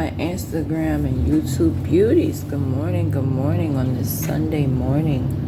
my Instagram and YouTube beauties. Good morning on this Sunday morning.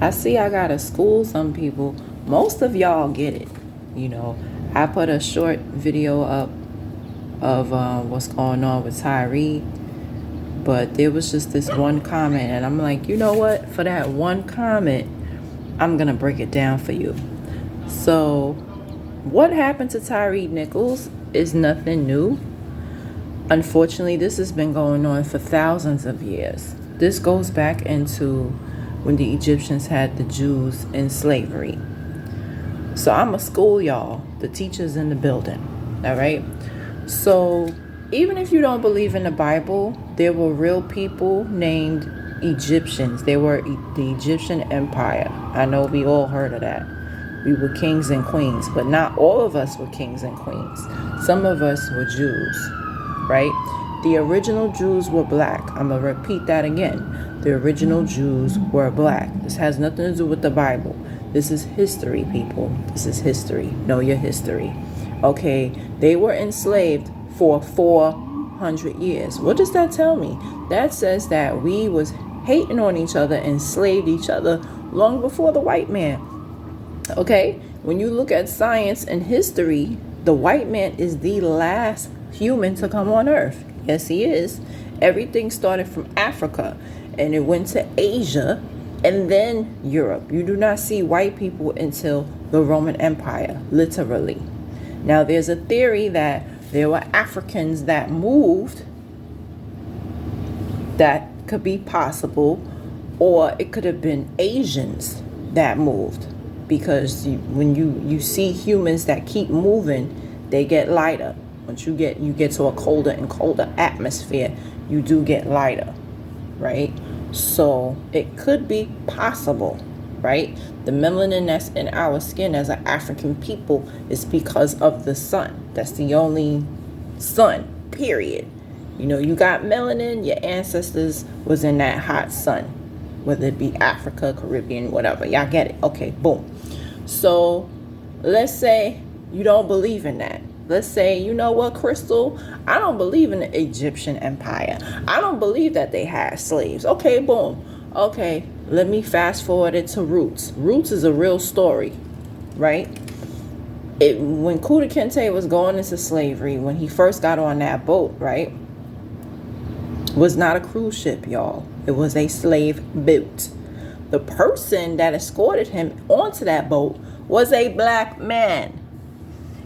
I see I gotta school some people. Most of y'all get it. I put a short video up of what's going on with Tyree, but there was just this one comment, and I'm like, you know what? For that one comment, I'm gonna break it down for you. So, what happened to Tyree Nichols is nothing new. Unfortunately, this has been going on for thousands of years. This goes back into when the Egyptians had the Jews in slavery. So I'm a school y'all, the teachers in the building, all right? So even if you don't believe in the Bible, there were real people named Egyptians. They were the Egyptian Empire. I know we all heard of that. We were kings and queens, but not all of us were kings and queens. Some of us were Jews, right? The original Jews were black. I'm going to repeat that again. The original Jews were black. This has nothing to do with the Bible. This is history, people. This is history. Know your history. Okay, they were enslaved for 400 years. What does that tell me? That says that we was hating on each other, enslaved each other long before the white man. Okay, when you look at science and history, the white man is the last human to come on earth. Yes, he is. Everything started from Africa and it went to Asia and then Europe. You do not see white people until the Roman Empire, literally. Now, there's a theory that there were Africans that moved. That could be possible, or it could have been Asians that moved. Because when you see humans that keep moving, they get lighter. Once you get to a colder and colder atmosphere, you do get lighter, right? So it could be possible, right? The melanin that's in our skin as an African people is because of the sun. That's the only sun, period. You got melanin, your ancestors was in that hot sun, whether it be Africa, Caribbean, whatever. Y'all get it? Okay, boom. So let's say you don't believe in that. Let's say, you know what, Crystal? I don't believe in the Egyptian Empire. I don't believe that they had slaves. Okay, boom. Okay, let me fast forward it to Roots. Roots is a real story, right? When Kuta Kinte was going into slavery, when he first got on that boat, right, was not a cruise ship, y'all. It was a slave boat. The person that escorted him onto that boat was a black man.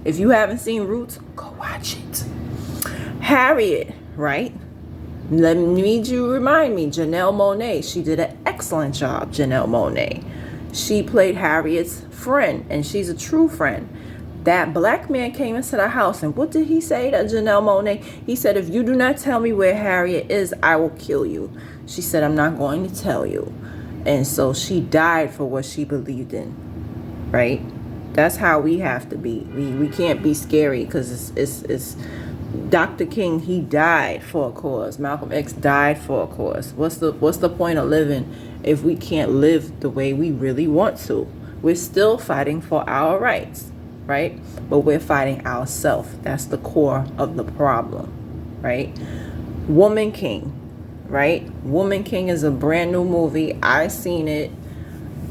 If you haven't seen Roots, go watch it. Harriet, right? Remind me, Janelle Monáe. She did an excellent job, Janelle Monáe. She played Harriet's friend, and she's a true friend. That black man came into the house, and what did he say to Janelle Monáe? He said, if you do not tell me where Harriet is, I will kill you. She said, I'm not going to tell you. And so she died for what she believed in, right? That's how we have to be. We can't be scary because it's Dr. King, he died for a cause. Malcolm X died for a cause. What's the point of living if we can't live the way we really want to? We're still fighting for our rights, right? But we're fighting ourselves. That's the core of the problem, right? Woman King, right? Woman King is a brand new movie. I seen it.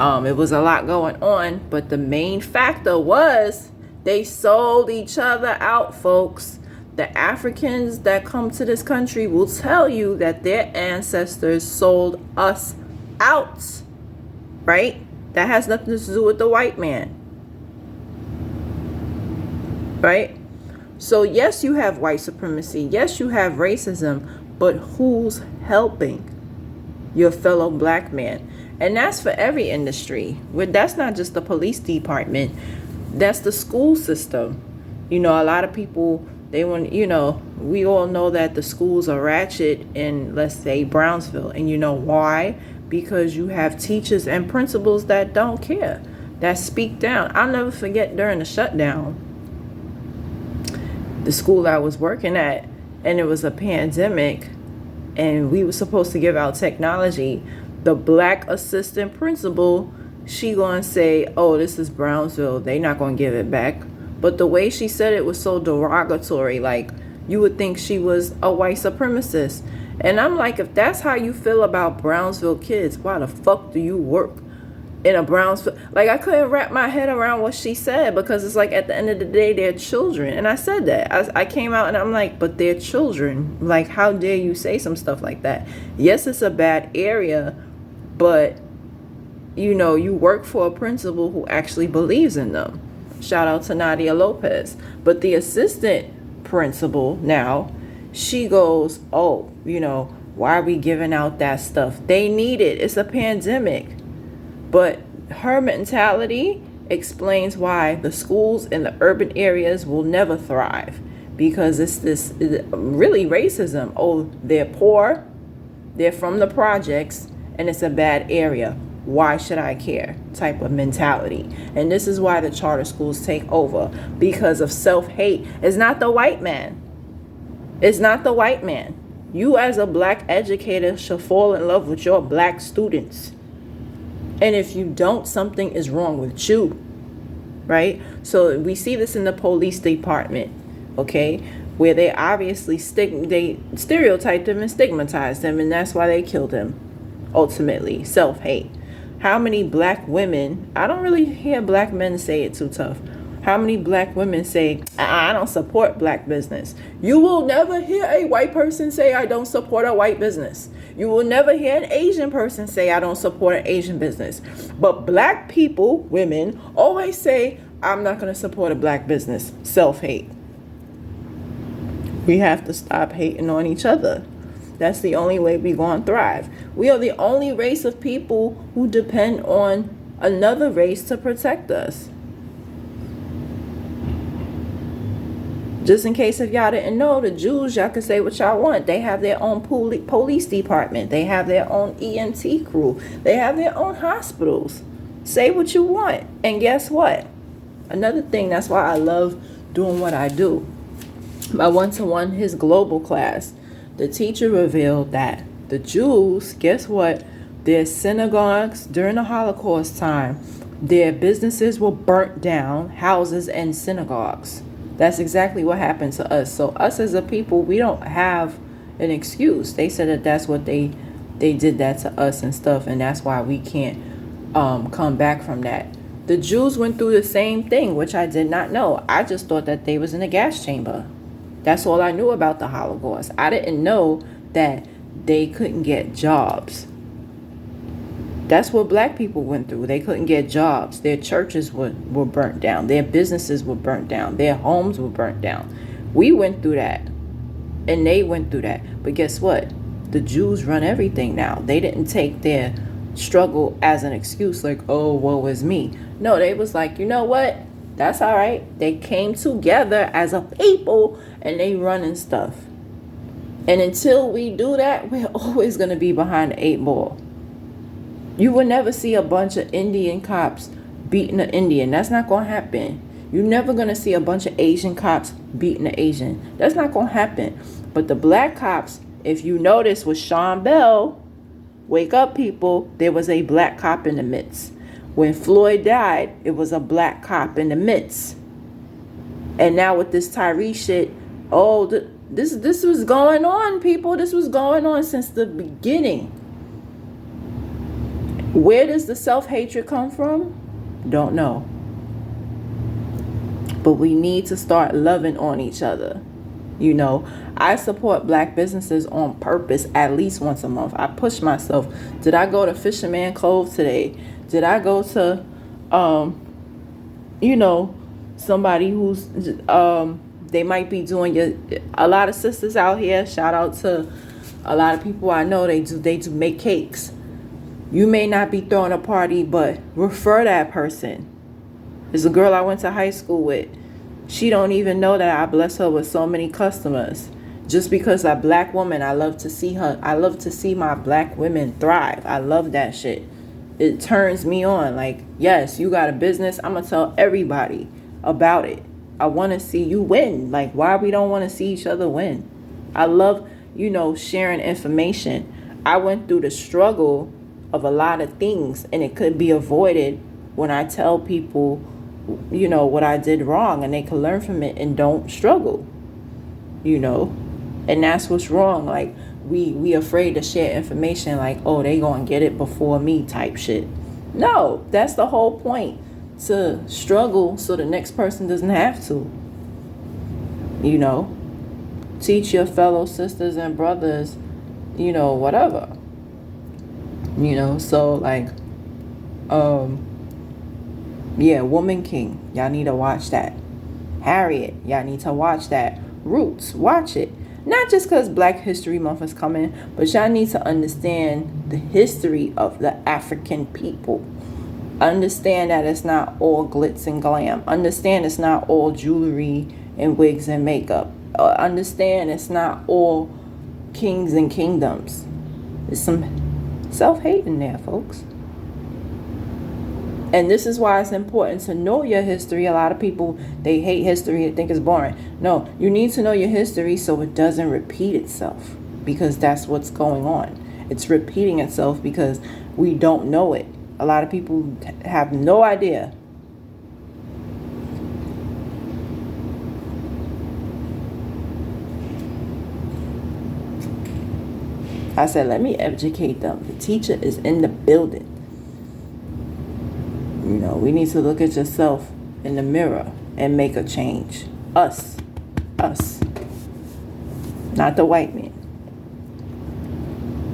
It was a lot going on, but the main factor was they sold each other out, folks. The Africans that come to this country will tell you that their ancestors sold us out, right? That has nothing to do with the white man, right? So yes, you have white supremacy. Yes, you have racism, but who's helping your fellow black man? And that's for every industry. That's not just the police department. That's the school system. A lot of people, we all know that the schools are ratchet in, let's say, Brownsville. And you know why? Because you have teachers and principals that don't care, that speak down. I'll never forget during the shutdown, the school I was working at, and it was a pandemic, and we were supposed to give out technology. The black assistant principal, she gonna say, oh, this is Brownsville, they not gonna give it back. But the way she said it was so derogatory, like, you would think she was a white supremacist. And I'm like, if that's how you feel about Brownsville kids, why the fuck do you work in a Brownsville? Like, I couldn't wrap my head around what she said, because it's like, at the end of the day, they're children. And I said that. I came out and I'm like, but they're children. Like, how dare you say some stuff like that? Yes, it's a bad area, but, you know, you work for a principal who actually believes in them. Shout out to Nadia Lopez. But the assistant principal now, she goes, oh, you know, why are we giving out that stuff? They need it. It's a pandemic. But her mentality explains why the schools in the urban areas will never thrive, because it's this really racism. Oh, they're poor, they're from the projects, and it's a bad area. Why should I care? Type of mentality. And this is why the charter schools take over, because of self-hate. It's not the white man. It's not the white man. You as a black educator should fall in love with your black students. And if you don't, something is wrong with you, right? So we see this in the police department, okay, where they obviously they stereotyped them and stigmatized them, and that's why they killed him. Ultimately, self-hate. How many black women, I don't really hear black men say it too tough. How many black women say, I don't support black business? You will never hear a white person say, I don't support a white business. You will never hear an Asian person say, I don't support an Asian business. But black people, women, always say, I'm not going to support a black business. Self-hate. We have to stop hating on each other. That's the only way we're going to thrive. We are the only race of people who depend on another race to protect us. Just in case if y'all didn't know, the Jews, y'all can say what y'all want. They have their own police department. They have their own EMT crew. They have their own hospitals. Say what you want. And guess what? Another thing, that's why I love doing what I do. My one-to-one, his global class, the teacher revealed that the Jews, guess what? Their synagogues during the Holocaust time, their businesses were burnt down, houses and synagogues. That's exactly what happened to us. So us as a people, we don't have an excuse. They said that that's what they did that to us and stuff, and that's why we can't come back from that. The Jews went through the same thing, which I did not know. I just thought that they was in a gas chamber. That's all I knew about the Holocaust. I didn't know that they couldn't get jobs. That's what black people went through. They couldn't get jobs. Their churches were burnt down. Their businesses were burnt down. Their homes were burnt down. We went through that. And they went through that. But guess what? The Jews run everything now. They didn't take their struggle as an excuse, like, oh, woe is me. No, they was like, you know what? That's all right. They came together as a people and they running stuff. And until we do that, we're always going to be behind the 8 ball. You will never see a bunch of Indian cops beating an Indian. That's not going to happen. You're never going to see a bunch of Asian cops beating an Asian. That's not going to happen. But the black cops, if you notice with Sean Bell, wake up people, there was a black cop in the midst. When Floyd died, it was a black cop in the midst. And now with this Tyree shit, oh, this was going on, people. This was going on since the beginning. Where does the self-hatred come from? Don't know. But we need to start loving on each other. You know, I support black businesses on purpose at least once a month. I push myself. Did I go to Fisherman Cove today? Did I go to, somebody who's, they might be doing a lot of sisters out here. Shout out to a lot of people I know. They do make cakes. You may not be throwing a party, but refer that person. There's a girl I went to high school with. She don't even know that I bless her with so many customers. Just because a black woman, I love to see her. I love to see my black women thrive. I love that shit. It turns me on. Like, yes, you got a business. I'm going to tell everybody about it. I want to see you win. Like, why we don't want to see each other win? I love, sharing information. I went through the struggle of a lot of things, and it could be avoided when I tell people, what I did wrong, and they can learn from it and don't struggle. you know, and that's what's wrong. Like, we afraid to share information, like, oh, they gonna get it before me type shit. No, that's the whole point, to struggle so the next person doesn't have to, you know. Teach your fellow sisters and brothers, you know, whatever, you know. So like, yeah, Woman King, y'all need to watch that. Harriet, y'all need to watch that. Roots, watch it. Not just because Black History Month is coming, but y'all need to understand the history of the African people. Understand that it's not all glitz and glam. Understand it's not all jewelry and wigs and makeup. Understand it's not all kings and kingdoms. There's some self-hate in there, folks. And this is why it's important to know your history. A lot of people, they hate history and think it's boring. No, you need to know your history so it doesn't repeat itself, because that's what's going on. It's repeating itself because we don't know it. A lot of people have no idea. I said, let me educate them. The teacher is in the building. You know, we need to look at yourself in the mirror and make a change. Us. Not the white man.